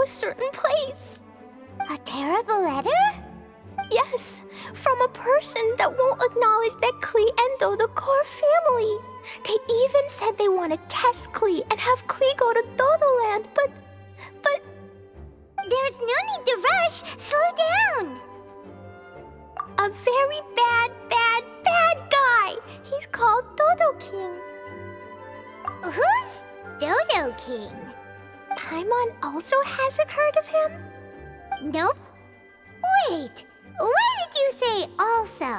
a certain place. A terrible letter? Yes, from a person that won't acknowledge that Klee and Dodoco are family. They even said they want to test Klee and have Klee go to Dodoland, but... There's no need to rush. Slow down. A very bad guy. He's called Dodo King. Who's Dodo King? Paimon also hasn't heard of him? Nope. Wait, why did you say also?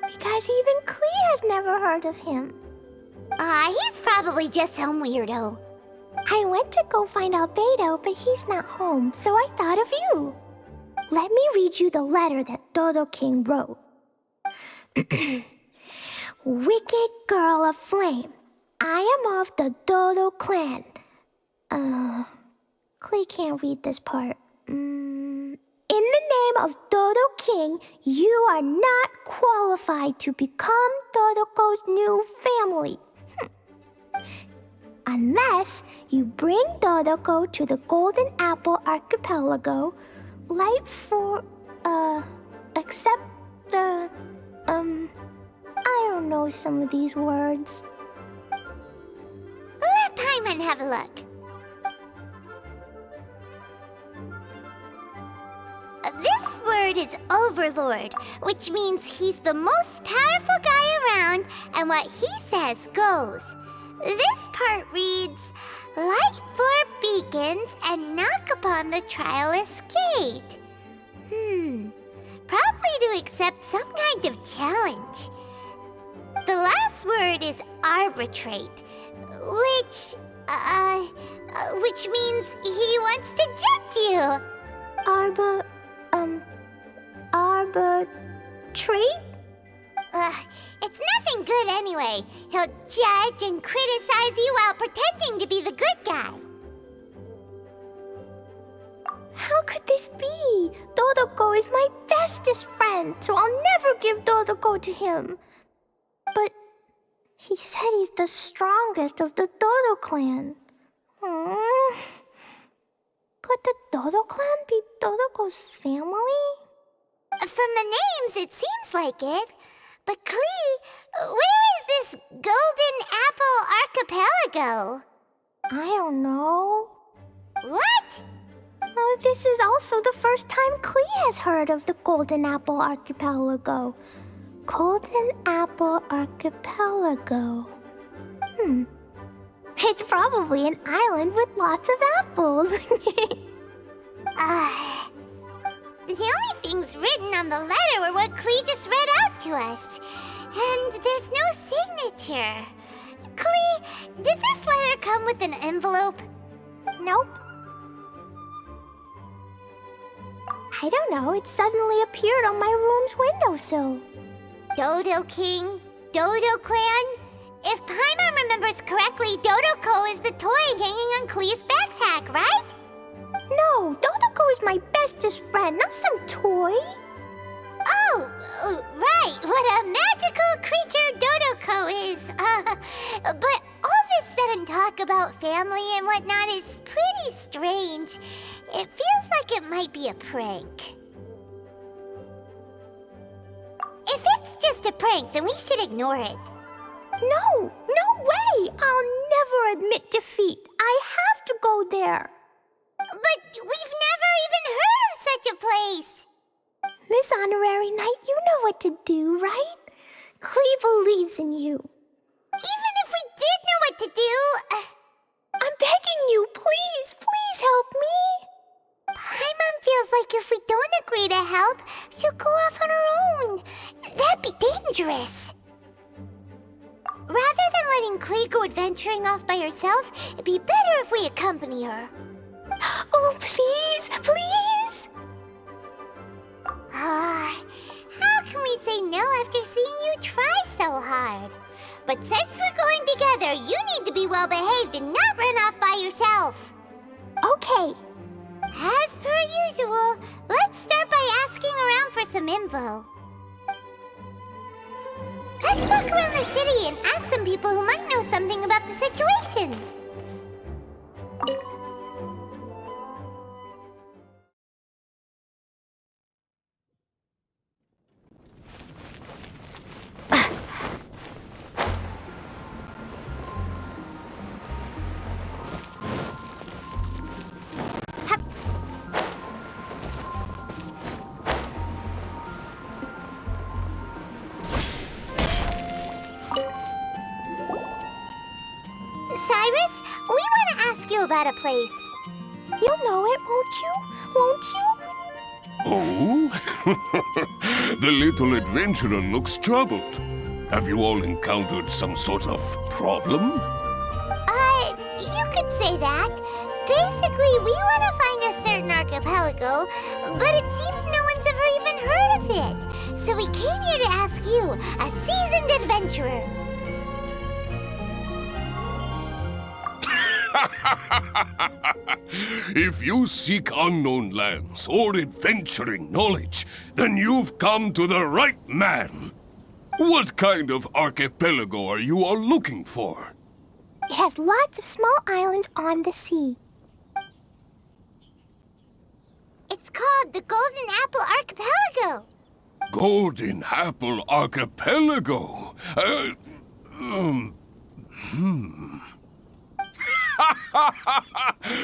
Because even Klee has never heard of him. He's probably just some weirdo. I went to go find Albedo, but he's not home, so I thought of you. Let me read you the letter that Dodo King wrote. Wicked girl of flame, I am of the Dodo clan. Klee can't read this part. In the name of Dodo King, you are not qualified to become Dodoco's new family. Unless you bring Dodoco to the Golden Apple Archipelago, except the, I don't know some of these words. Let Paimon have a look. This word is Overlord, which means he's the most powerful guy around, and what he says goes. This part reads, light four beacons and knock upon the trialist gate. Probably to accept some kind of challenge. The last word is arbitrate, which means he wants to judge you. Arbitrate? It's nothing good anyway. He'll judge and criticize you while pretending to be the good guy. How could this be? Dodoco is my bestest friend, so I'll never give Dodoco to him. But he said he's the strongest of the Dodo clan. Could the Dodo clan be Dodoco's family? From the names, it seems like it. But Klee, where is this Golden Apple Archipelago? I don't know. What? Oh, this is also the first time Klee has heard of the Golden Apple Archipelago. Golden Apple Archipelago. It's probably an island with lots of apples. The only things written on the letter were what Klee just read out to us. And there's no signature. Klee, did this letter come with an envelope? Nope. I don't know, it suddenly appeared on my room's windowsill. Dodo King, Dodo Clan? If Paimon remembers correctly, Dodoco is the toy hanging on Klee's backpack, right? No, Dodoco is my bestest friend, not some toy. Oh, right, what a magical creature Dodoco is. But all this sudden talk about family and whatnot is pretty strange. It feels like it might be a prank. If it's just a prank, then we should ignore it. No way! I'll never admit defeat. I have to go there. But we've never even heard of such a place. Miss Honorary Knight, you know what to do, right? Klee believes in you. Even if we did know what to do... I'm begging you, please help me. Paimon feels like if we don't agree to help, she'll go off on her own. That'd be dangerous. Rather than letting Klee go adventuring off by herself, it'd be better if we accompany her. Oh, please! How can we say no after seeing you try so hard? But since we're going together, you need to be well behaved and not run off by yourself. Okay. As per usual, let's start by asking around for some info. Let's walk around the city and ask some people who might know something about the situation. about a place. You'll know it, won't you? Won't you? Oh? The little adventurer looks troubled. Have you all encountered some sort of problem? You could say that. Basically, we want to find a certain archipelago, but it seems no one's ever even heard of it. So we came here to ask you, a seasoned adventurer. If you seek unknown lands or adventuring knowledge, then you've come to the right man. What kind of archipelago are you all looking for? It has lots of small islands on the sea. It's called the Golden Apple Archipelago. Golden Apple Archipelago?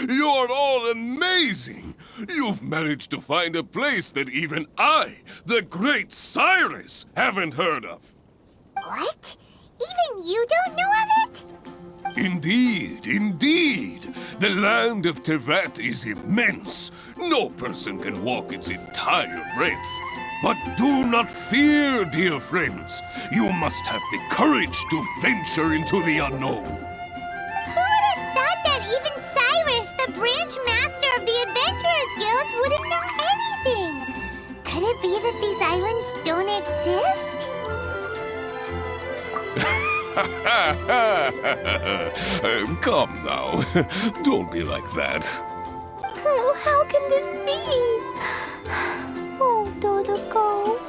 You're all amazing! You've managed to find a place that even I, the great Cyrus, haven't heard of. What? Even you don't know of it? Indeed, indeed. The land of Teyvat is immense. No person can walk its entire breadth. But do not fear, dear friends. You must have the courage to venture into the unknown. Who would have thought that even Cyrus, the branch master of the Adventurers Guild, wouldn't know anything? Could it be that these islands don't exist? Come now. Don't be like that. Oh, how can this be? Oh, Dodoco.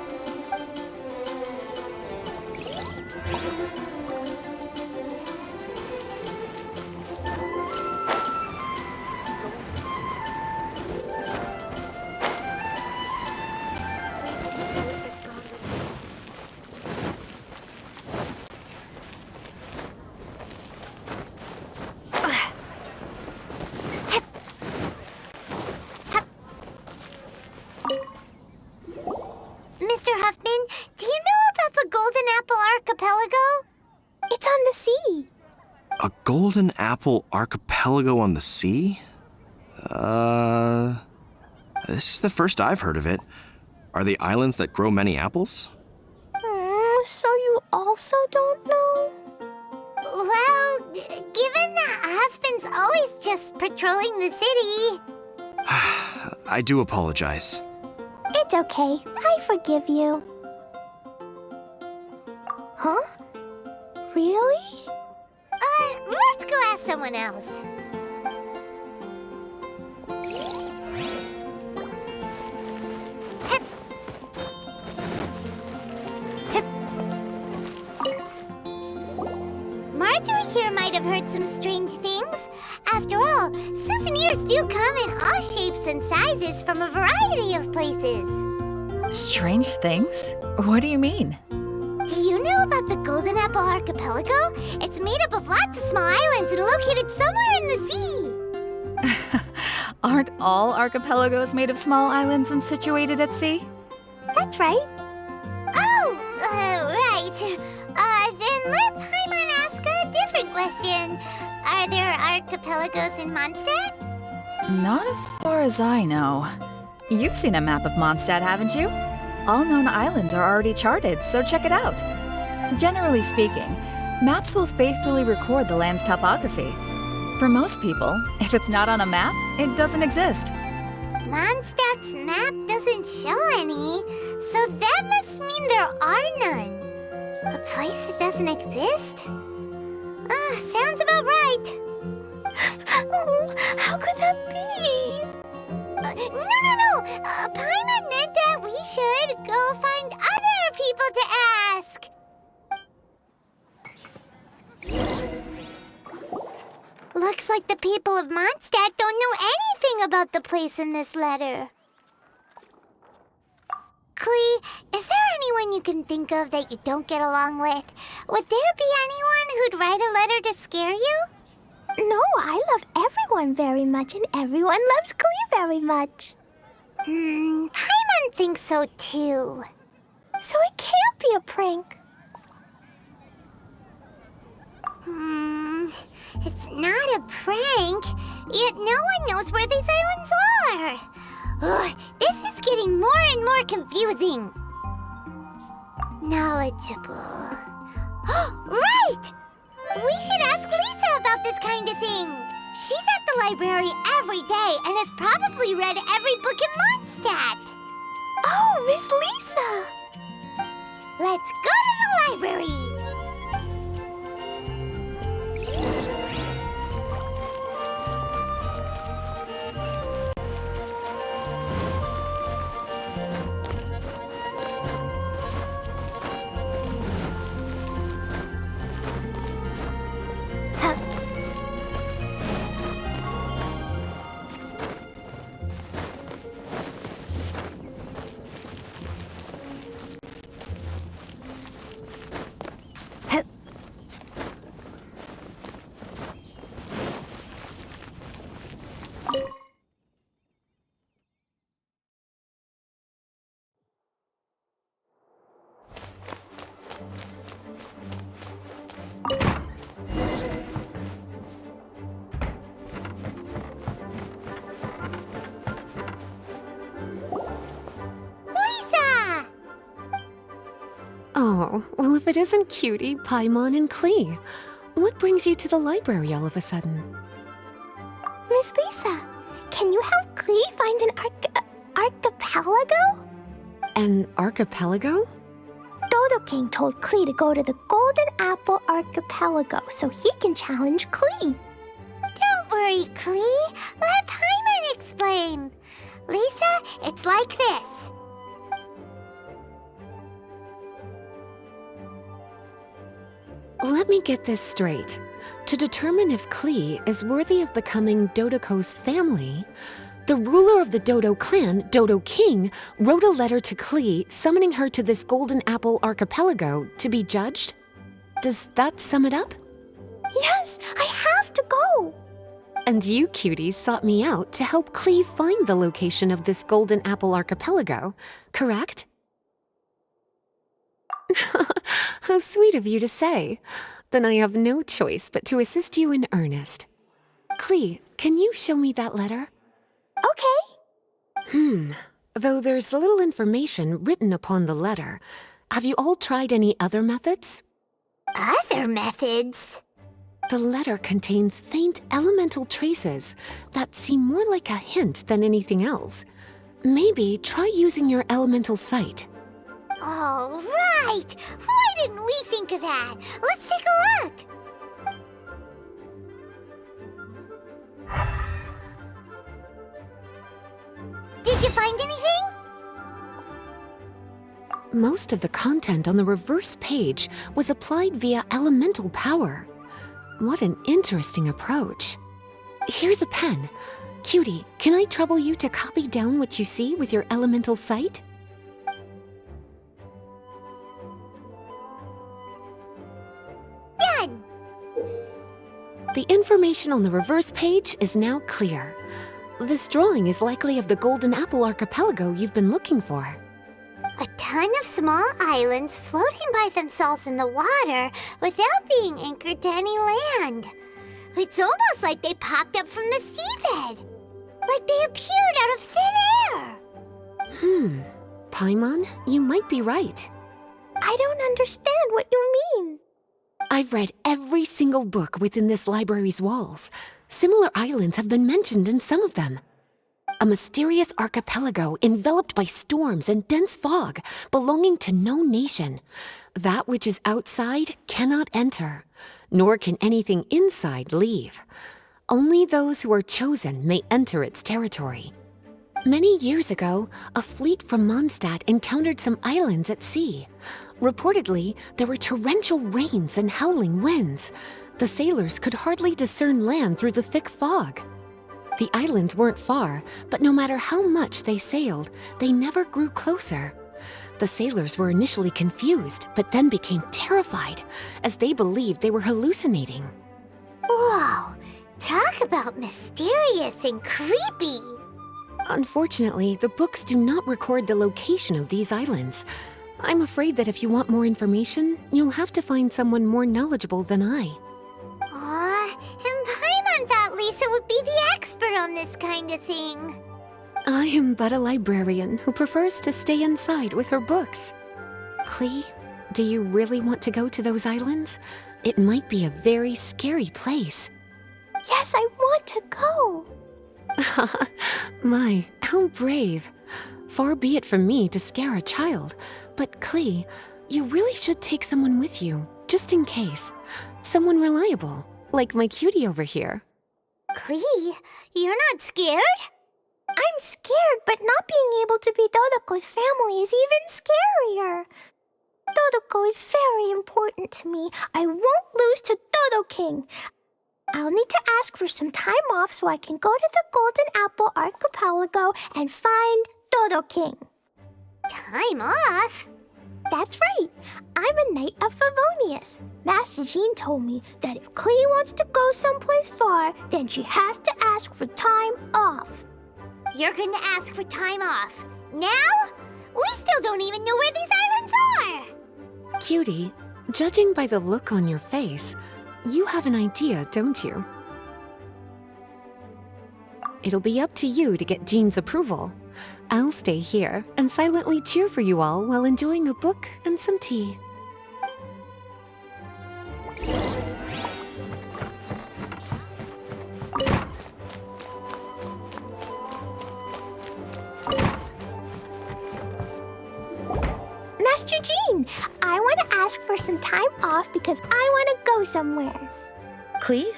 Mr. Huffman, do you know about the Golden Apple Archipelago? It's on the sea. A golden apple archipelago on the sea? This is the first I've heard of it. Are they islands that grow many apples? So you also don't know? Well, given that Huffman's always just patrolling the city. I do apologize. It's okay. I forgive you. Huh? Really? Let's go ask someone else. Marjorie here might have heard some strange things. After all, souvenirs do come in all shapes and sizes from a variety of places. Strange things? What do you mean? Do you know about the Golden Apple Archipelago? It's made up of lots of small islands and located somewhere in the sea. Aren't all archipelagos made of small islands and situated at sea? That's right. Oh, right. Then let Paimon ask a different question. Are there archipelagos in Mondstadt? Not as far as I know. You've seen a map of Mondstadt, haven't you? All known islands are already charted, so check it out. Generally speaking, maps will faithfully record the land's topography. For most people, if it's not on a map, it doesn't exist. Mondstadt's map doesn't show any, so that must mean there are none. A place that doesn't exist? Sounds about right. Oh, how could that be? No. Paimon meant that we should go find other people to ask. Looks like the people of Mondstadt don't know anything about the place in this letter. Klee, is there anyone you can think of that you don't get along with? Would there be anyone who'd write a letter to scare you? No, I love everyone very much, and everyone loves Klee very much. Paimon thinks so too. So it can't be a prank. It's not a prank. Yet no one knows where these islands are. Ugh, this is getting more and more confusing. Knowledgeable. Right! We should ask Lisa about this kind of thing. She's at the library every day and has probably read every book in Mondstadt. Oh, Miss Lisa! Let's go to the library! Lisa! Oh, well, if it isn't Cutie, Paimon, and Klee. What brings you to the library all of a sudden? Miss Lisa, can you help Klee find an archipelago? An archipelago? Dodo King told Klee to go to the Golden Apple Archipelago so he can challenge Klee. Don't worry, Klee. Let Paimon explain. Lisa, it's like this. Let me get this straight. To determine if Klee is worthy of becoming Dodoko's family, the ruler of the Dodo clan, Dodo King, wrote a letter to Klee summoning her to this Golden Apple Archipelago to be judged? Does that sum it up? Yes, I have to go. And you, cuties, sought me out to help Klee find the location of this Golden Apple Archipelago, correct? How sweet of you to say. Then I have no choice but to assist you in earnest. Klee, can you show me that letter? Okay. Though there's little information written upon the letter, have you all tried any other methods? Other methods? The letter contains faint elemental traces that seem more like a hint than anything else. Maybe try using your elemental sight. All right! Why didn't we think of that? Let's take a look! Did you find anything? Most of the content on the reverse page was applied via elemental power. What an interesting approach. Here's a pen. Cutie, can I trouble you to copy down what you see with your elemental sight? Done! The information on the reverse page is now clear. This drawing is likely of the Golden Apple Archipelago you've been looking for. A ton of small islands floating by themselves in the water without being anchored to any land. It's almost like they popped up from the seabed. Like they appeared out of thin air. Paimon, you might be right. I don't understand what you mean. I've read every single book within this library's walls. Similar islands have been mentioned in some of them. A mysterious archipelago enveloped by storms and dense fog, belonging to no nation. That which is outside cannot enter, nor can anything inside leave. Only those who are chosen may enter its territory. Many years ago, a fleet from Mondstadt encountered some islands at sea. Reportedly, there were torrential rains and howling winds. The sailors could hardly discern land through the thick fog. The islands weren't far, but no matter how much they sailed, they never grew closer. The sailors were initially confused, but then became terrified, as they believed they were hallucinating. Whoa! Talk about mysterious and creepy! Unfortunately, the books do not record the location of these islands. I'm afraid that if you want more information, you'll have to find someone more knowledgeable than I. And Paimon thought Lisa would be the expert! on this kind of thing. I am but a librarian who prefers to stay inside with her books. Klee, do you really want to go to those islands? It might be a very scary place. Yes, I want to go. My, how brave. Far be it from me to scare a child, but Klee, you really should take someone with you, just in case. Someone reliable, like my cutie over here. Klee, you're not scared? I'm scared, but not being able to be Dodoko's family is even scarier. Dodoko is very important to me. I won't lose to Dodo King. I'll need to ask for some time off so I can go to the Golden Apple Archipelago and find Dodo King. Time off? That's right. I'm a Knight of Favonius. Master Jean told me that if Klee wants to go someplace far, then she has to ask for time off. You're gonna ask for time off. Now? We still don't even know where these islands are! Cutie, judging by the look on your face, you have an idea, don't you? It'll be up to you to get Jean's approval. I'll stay here and silently cheer for you all while enjoying a book and some tea. Master Jean, I want to ask for some time off because I want to go somewhere. Klee?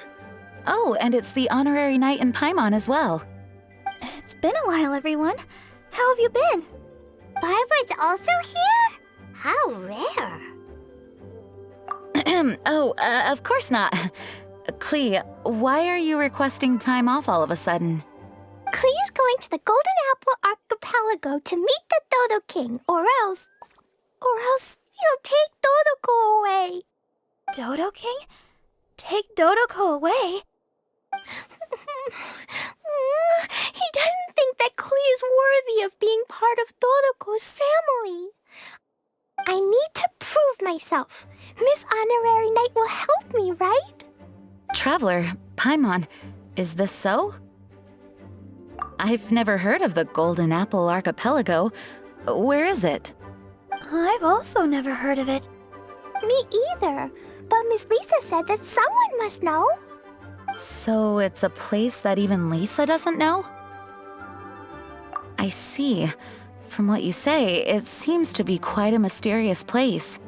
Oh, and it's the honorary knight in Paimon as well. It's been a while, everyone. How have you been? Barbara's also here? How rare. Of course not. Klee, why are you requesting time off all of a sudden? Klee's going to the Golden Apple Archipelago to meet the Dodo King, or else he'll take Dodoko away. Dodo King? Take Dodoko away? He doesn't think that Klee is worthy of being part of Dodoko's family. I need to prove myself. Miss Honorary Knight will help me, right? Traveler, Paimon, is this so? I've never heard of the Golden Apple Archipelago. Where is it? I've also never heard of it. Me either. But Miss Lisa said that someone must know. So it's a place that even Lisa doesn't know? I see. From what you say, it seems to be quite a mysterious place.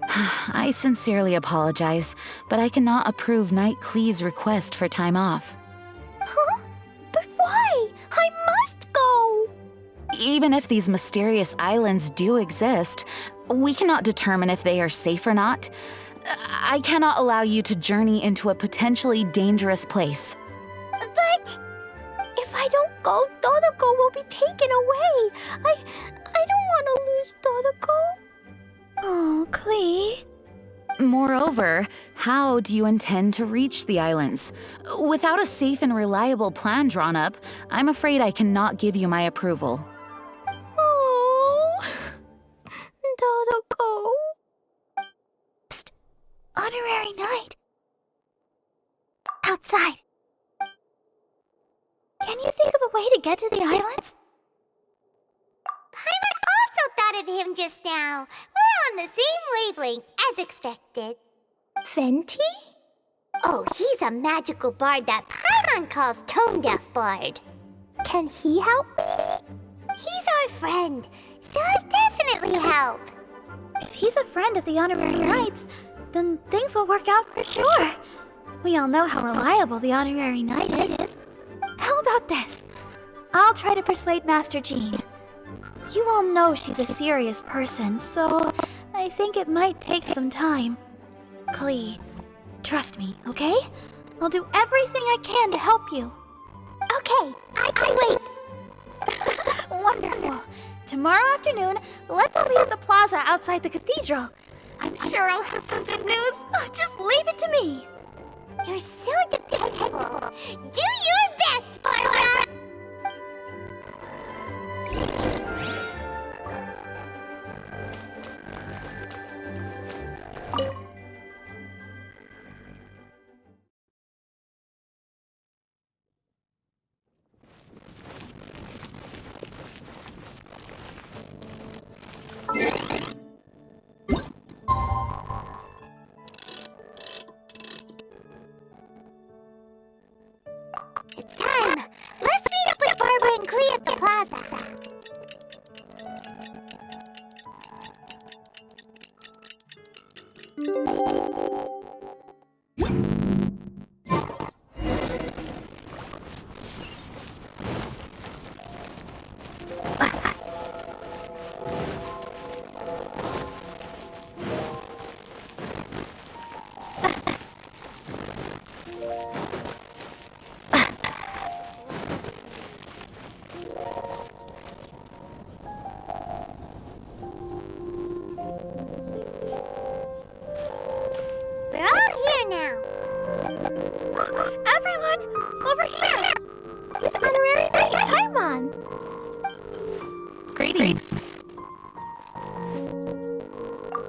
I sincerely apologize, but I cannot approve Knight Klee's request for time off. Huh? But why? I must go! Even if these mysterious islands do exist, we cannot determine if they are safe or not. I cannot allow you to journey into a potentially dangerous place. But... If I don't go, Dodoko will be taken away. I don't want to lose Dodoko. Oh, Klee. Moreover, how do you intend to reach the islands? Without a safe and reliable plan drawn up, I'm afraid I cannot give you my approval. Oh, Dodoko. Psst. Honorary Knight. Outside. Can you think of a way to get to the islands? Paimon also thought of him just now. We're on the same wavelength as expected. Fenty? Oh, he's a magical bard that Paimon calls Tone Deaf Bard. Can he help me? He's our friend, so he'll definitely help. If he's a friend of the Honorary Knights, then things will work out for sure. We all know how reliable the Honorary Knight is. How about this? I'll try to persuade Master Jean. You all know she's a serious person, so I think it might take some time. Klee, trust me, okay? I'll do everything I can to help you. Okay, I wait. Wonderful. Tomorrow afternoon, let's all meet at the plaza outside the cathedral. I'm sure I'll have some good news. Oh, just leave it to me. You're so dependable. Do your best, Barbara!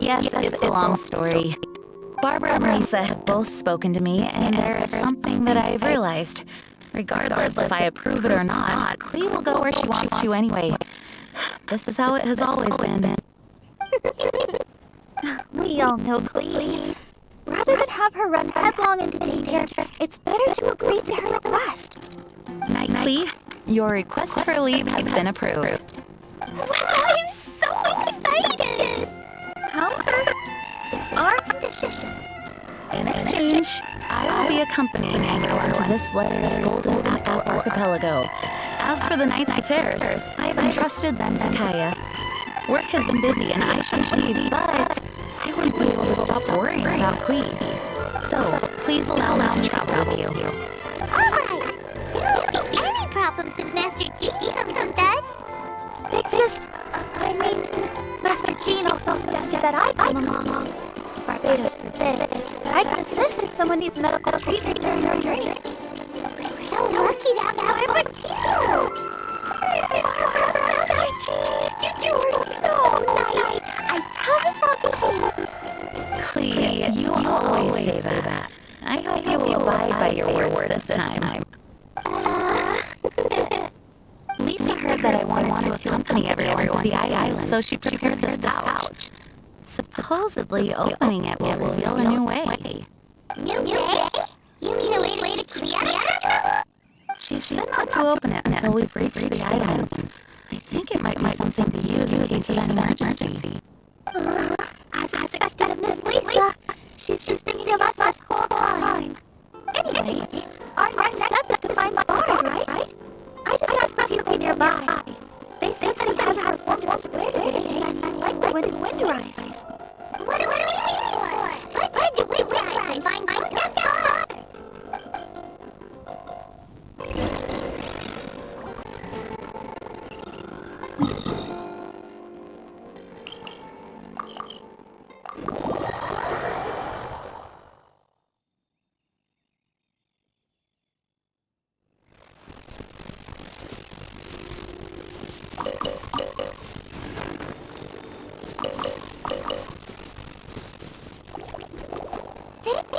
Yes, it's a long story. Barbara and Lisa have both spoken to me, and there's something that I've realized. Regardless if I approve it or not, Clee will go where she wants to anyway. This is how it has always been. We all know Clee. Rather than have her run headlong into danger, it's better to agree to her request. Night, Clee. Your request for leave has been approved. Wow, I'm so excited! However, there are conditions. In exchange, I will be accompanying everyone to this letter's Golden Apple Archipelago. As for the night's affairs, I've entrusted them to Kaya. Work has been busy and I should leave, but I wouldn't be able to stop worrying about Clee. So, please allow me to travel with you. Alright! There won't be any problems if Master Gigi comes with us. Master Jean also suggested that I come along. Barbados forbid, but I can assist if someone needs medical treatment during our journey. We're so lucky to have Barbara too! You two are so nice. I promise I'll behave. Clee, you always say that. I hope you will abide by your word this time. Lisa heard that I wanted to accompany everyone to the island, so she prepared this pouch. Supposedly, opening it will reveal a new way. New way? You mean a way to clear it? She said not to open it until we've reached the islands. I think it might be something to use in case of an emergency. As expected of Miss Lisa, she's just thinking of us this whole time. Anyway, our next step is to find my bard, right? I just asked a few people nearby. They said that he has formed one square today, and I like the wind rises. What are we waiting for? Let's find the wind rise and find Golden's bard!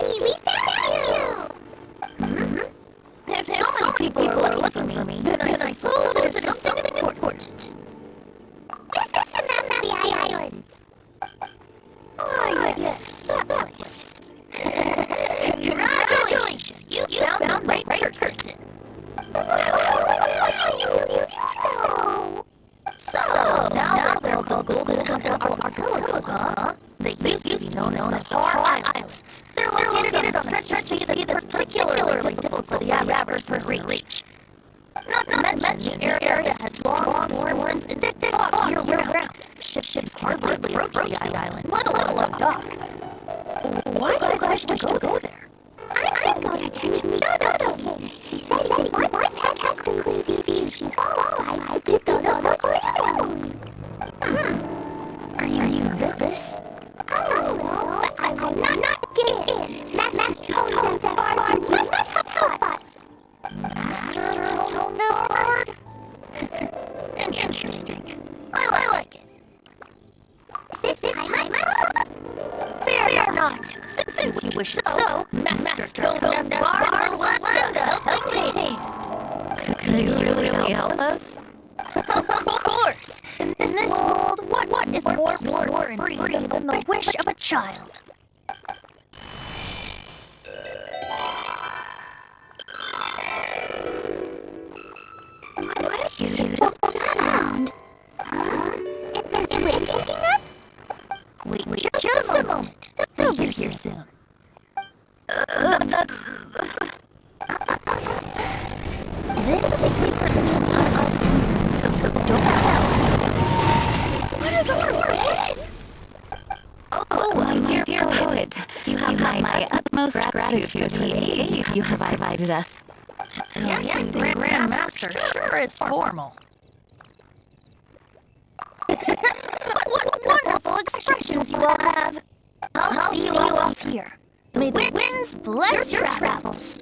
We found you! If so many people are looking for me, then I suppose it is something important. This is the map of the islands. Oh, yes, that place. Congratulations, you found the right person. So, now they're called Golden Apple Archipelago, huh? They used to be known as the Har Islands. They're located on a stretch of sea that's particularly difficult for the average person to reach. Not to mention, the area has long storms and thick fog year-round. Ships hardly approach the island, let alone dock. Why do you guys wish to go there? I'm going to meet the king. He said he wants to technically see if she's qualified to go to the crown. Are you nervous? I don't know, but I'm not getting. Master told them that Bard must help us. Master told Bard? Interesting. I like it. This time Fear not. Since you wish so, Master told them Bard will lend a helping hand. Could you really help us? Of course. In this world, what is more pure and free than the wish of a child? What a beautiful sound. Is the wind picking up? Wait just a moment. He'll be here soon. This is a secret meaning unseen, so don't tell us. What are the words? Oh, my dear poet, you have my utmost gratitude for the aid you have provided us. The acting Grand Master sure is formal. What wonderful expressions you all have. I'll see you off here. May the winds bless your travels.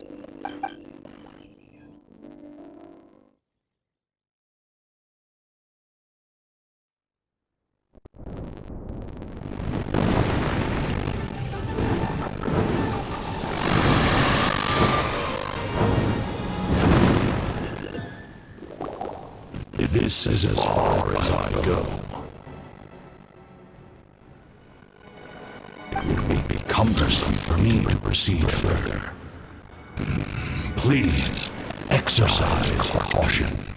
This is as far as I go. It would be cumbersome for me to proceed further. Please, exercise caution.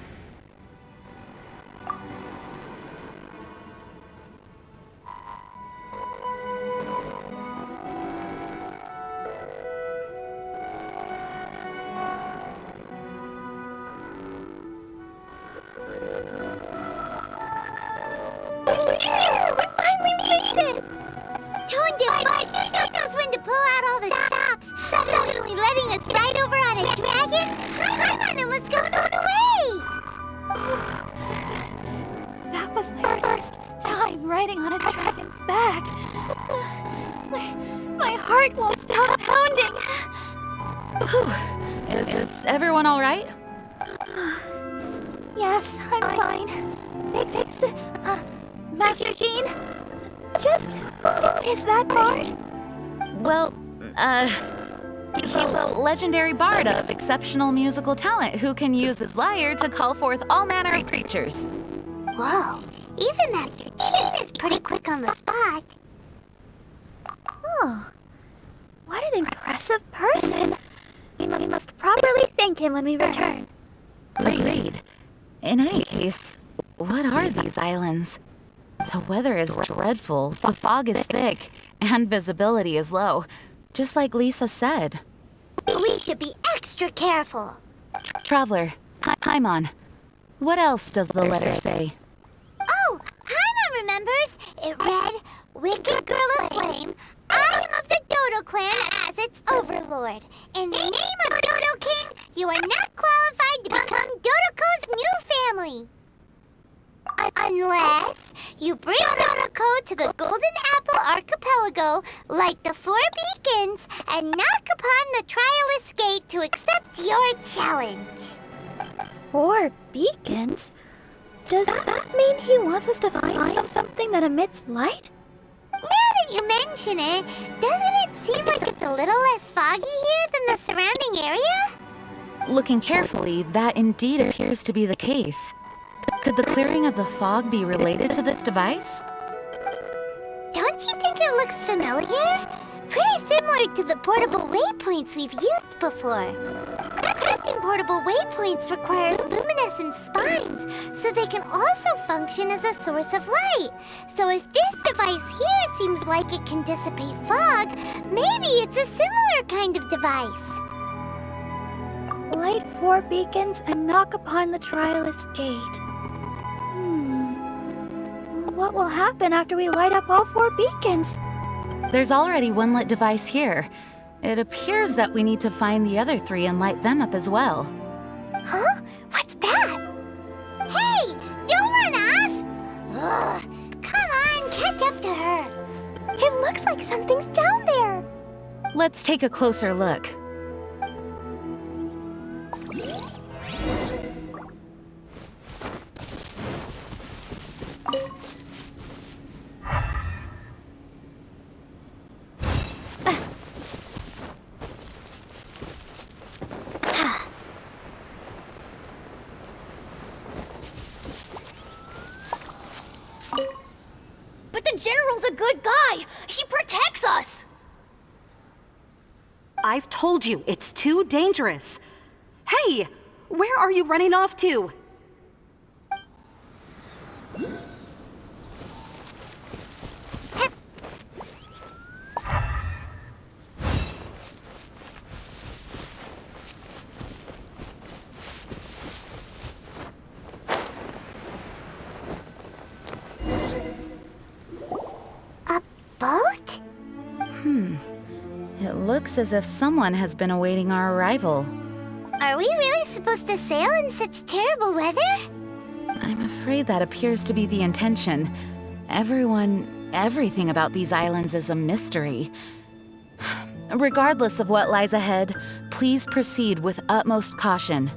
Everyone all right? Yes, I'm fine. Thanks, Master Jean. Just is that bard? Well, he's a legendary bard of exceptional musical talent who can use his lyre to call forth all manner of creatures. Whoa, even Master Jean is pretty quick on the spot. Oh, what an impressive person. We must properly thank him when we return. Agreed. In any case, what are these islands? The weather is dreadful, the fog is thick, and visibility is low, just like Lisa said. We should be extra careful. Traveler, Paimon, what else does the letter say? Oh, Paimon remembers. It read, "Wicked girl of flame, I am of the Dodo clan as its overlord. In the name of Dodo King, you are not qualified to become Dodoko's new family. Unless you bring Dodoko to the Golden Apple Archipelago, light the 4 beacons, and knock upon the Trialist Gate to accept your challenge." 4 beacons? Does that mean he wants us to find something that emits light? Now that you mention it, doesn't it seem like it's a little less foggy here than the surrounding area? Looking carefully, that indeed appears to be the case. Could the clearing of the fog be related to this device? Don't you think it looks familiar? Pretty similar to the portable waypoints we've used before. Crafting portable waypoints requires luminescent spines, so they can also function as a source of light. So if this device here seems like it can dissipate fog, maybe it's a similar kind of device. Light 4 beacons and knock upon the Trialist Gate. What will happen after we light up all 4 beacons? There's already one lit device here. It appears that we need to find the other 3 and light them up as well. Huh? What's that? Hey, don't run off! Ugh, come on, catch up to her. It looks like something's down there. Let's take a closer look. But the General's a good guy. He protects us. I've told you, it's too dangerous. Hey, where are you running off to? Boat? It looks as if someone has been awaiting our arrival. Are we really supposed to sail in such terrible weather? I'm afraid that appears to be the intention. Everything about these islands is a mystery. Regardless of what lies ahead, please proceed with utmost caution.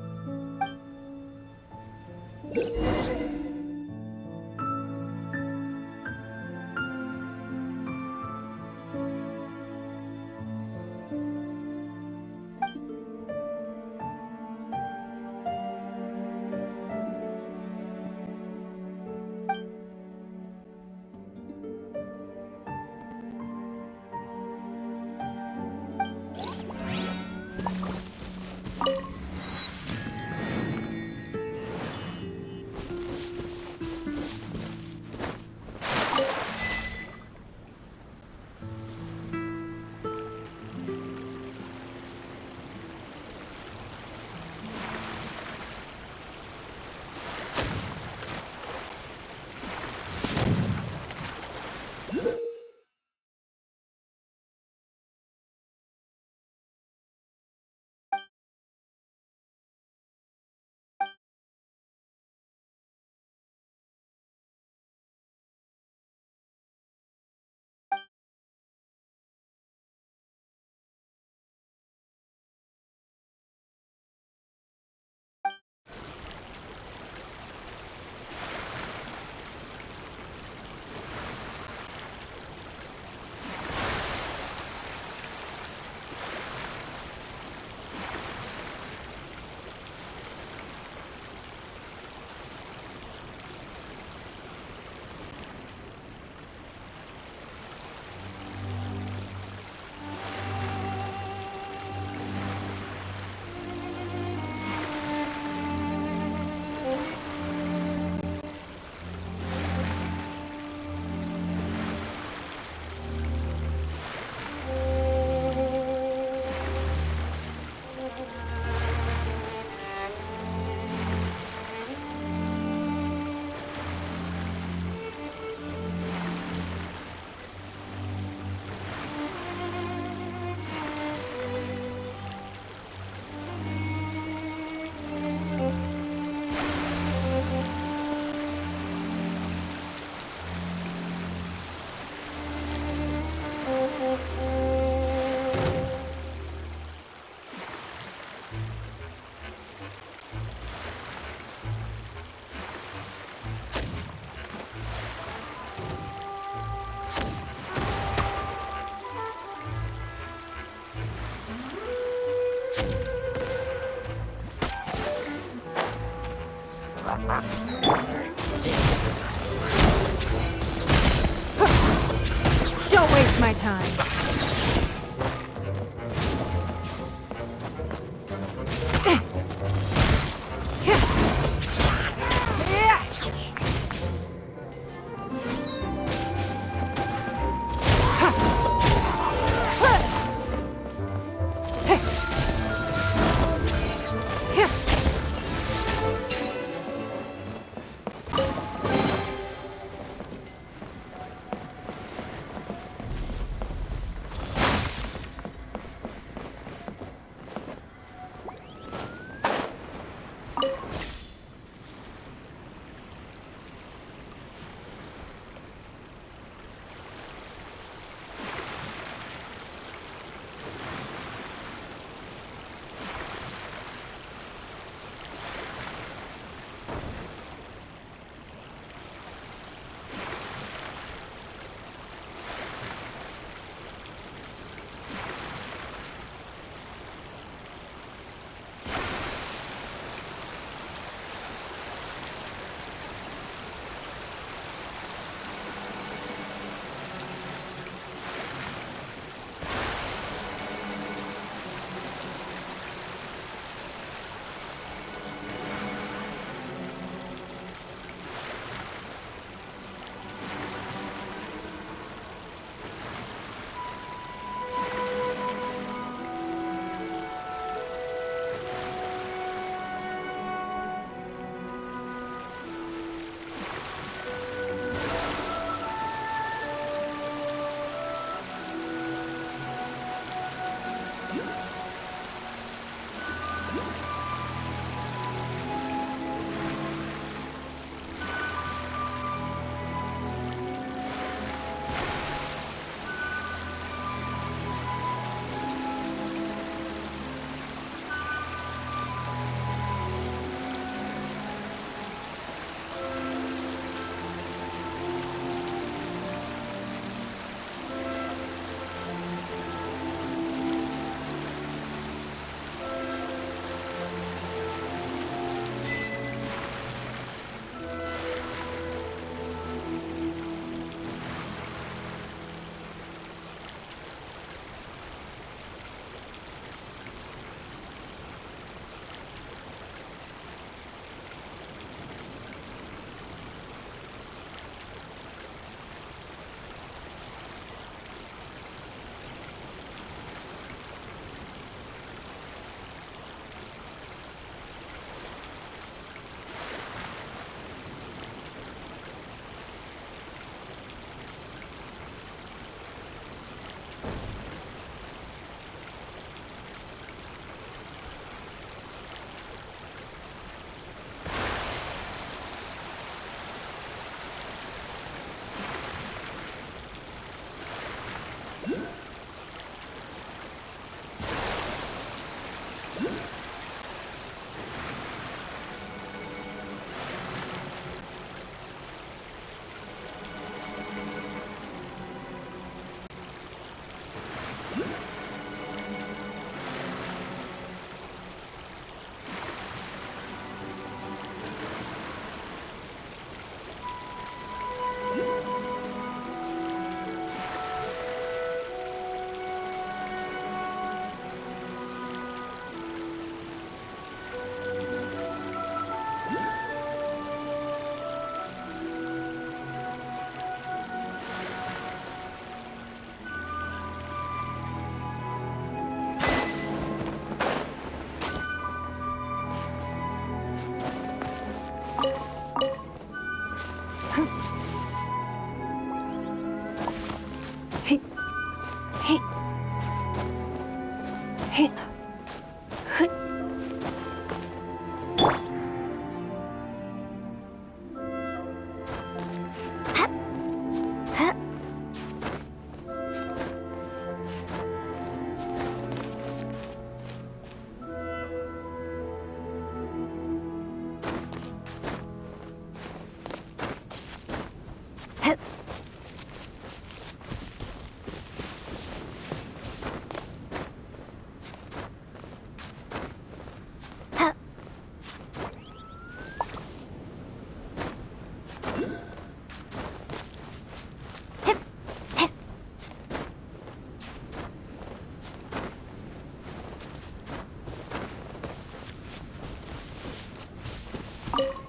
Don't waste my time.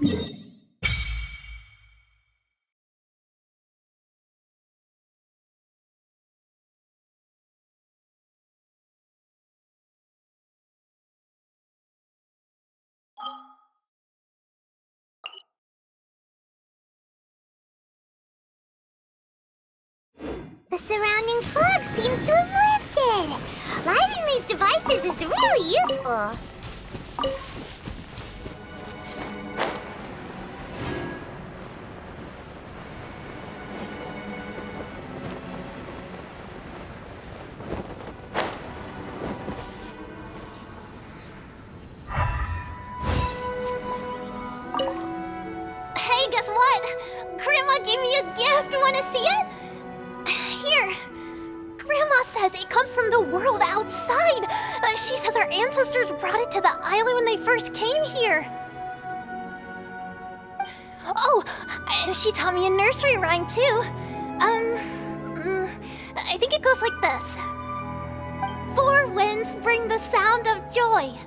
The surrounding fog seems to have lifted. Lighting these devices is really useful. Hey, guess what? Grandma gave me a gift. Wanna see it? Here. Grandma says it comes from the world outside. She says our ancestors brought it to the island when they first came here. Oh, and she taught me a nursery rhyme too. I think it goes like this. Four winds bring the sound of joy.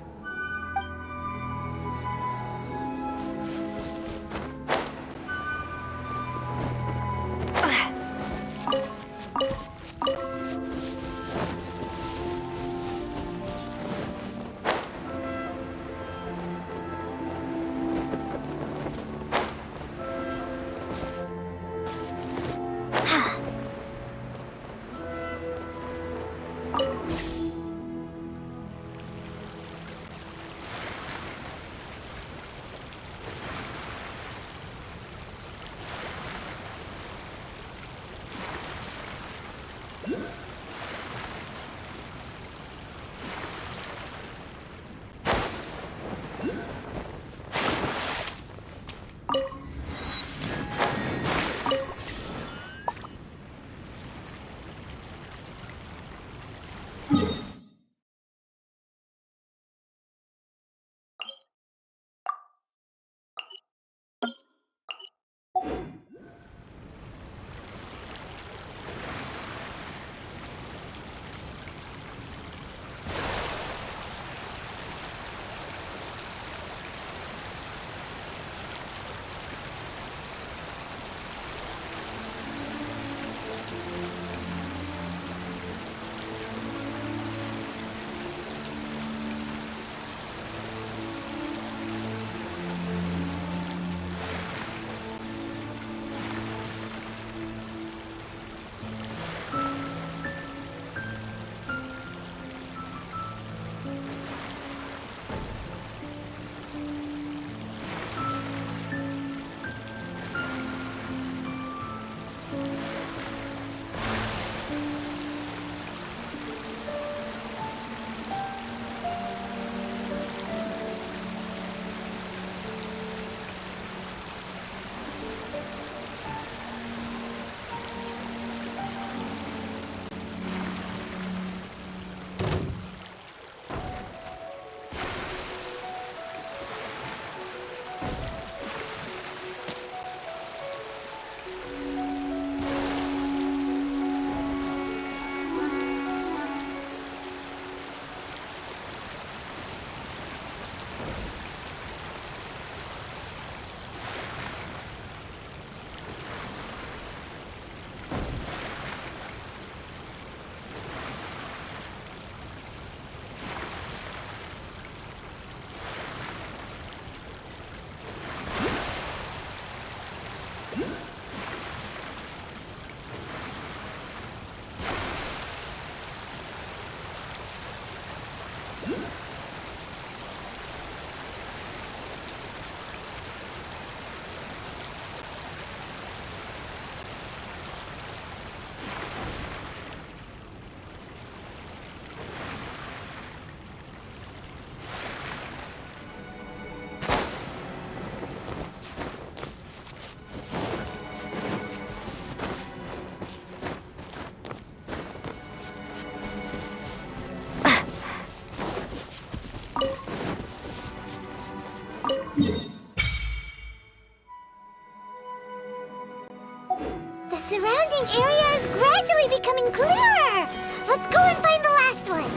The surrounding area is gradually becoming clearer. Let's go and find the last one.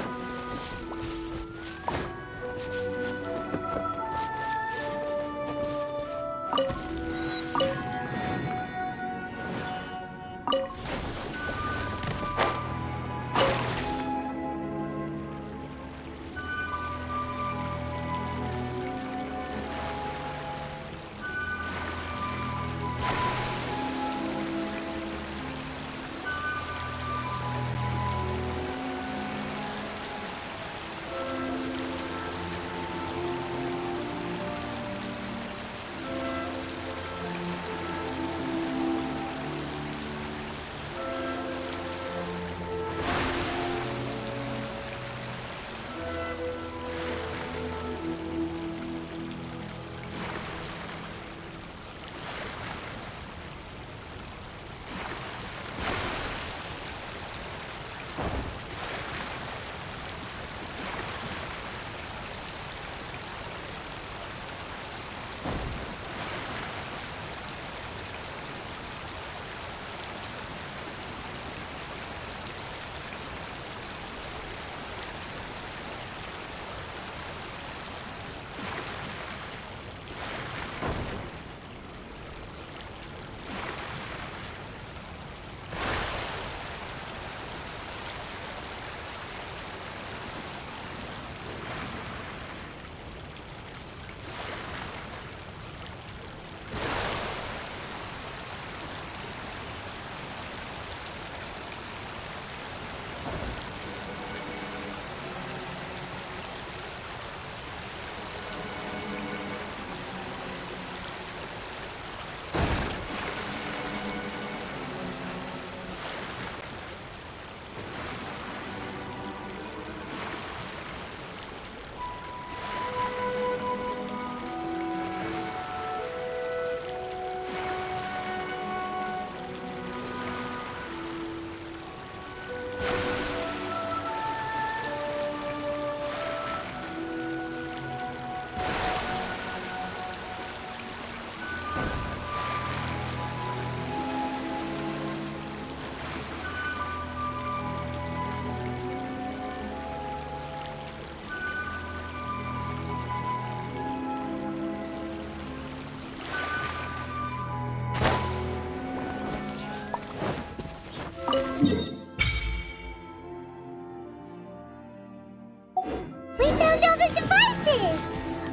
We found all the devices!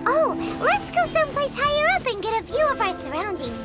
Oh, let's go someplace higher up and get a view of our surroundings.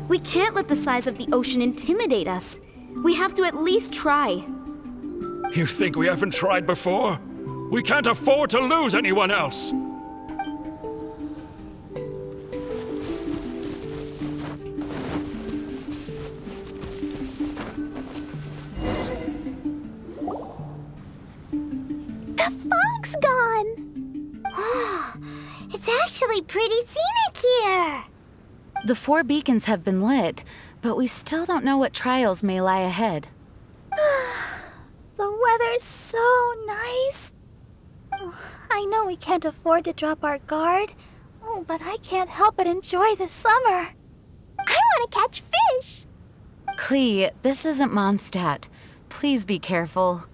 We can't let the size of the ocean intimidate us. We have to at least try. You think we haven't tried before? We can't afford to lose anyone else! The fog's gone! Oh, it's actually pretty scenic here! The 4 beacons have been lit, but we still don't know what trials may lie ahead. The weather's so nice. I know we can't afford to drop our guard. Oh, but I can't help but enjoy the summer. I want to catch fish! Klee, this isn't Mondstadt. Please be careful.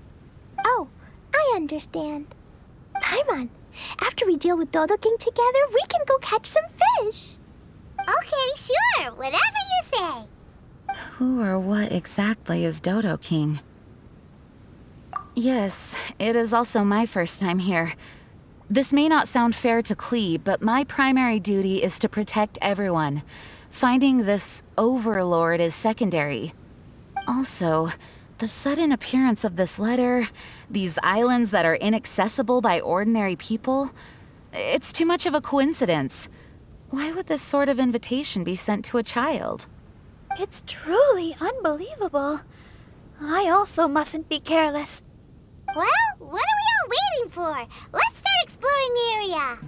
Oh, I understand. Paimon, after we deal with Dodo King together, we can go catch some fish. Okay, sure, whatever you say. Who or what exactly is Dodo King? Yes, it is also my first time here. This may not sound fair to Klee, but my primary duty is to protect everyone. Finding this overlord is secondary. Also, the sudden appearance of this letter, these islands that are inaccessible by ordinary people, it's too much of a coincidence. Why would this sort of invitation be sent to a child? It's truly unbelievable. I also mustn't be careless. Well, what are we all waiting for? Let's start exploring the area.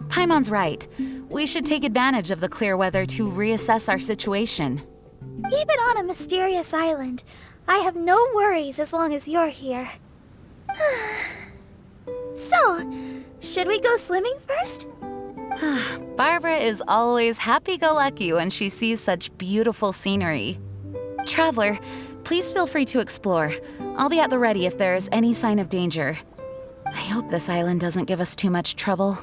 Paimon's right. We should take advantage of the clear weather to reassess our situation. Even on a mysterious island, I have no worries as long as you're here. So, should we go swimming first? Barbara is always happy-go-lucky when she sees such beautiful scenery. Traveler, please feel free to explore. I'll be at the ready if there is any sign of danger. I hope this island doesn't give us too much trouble.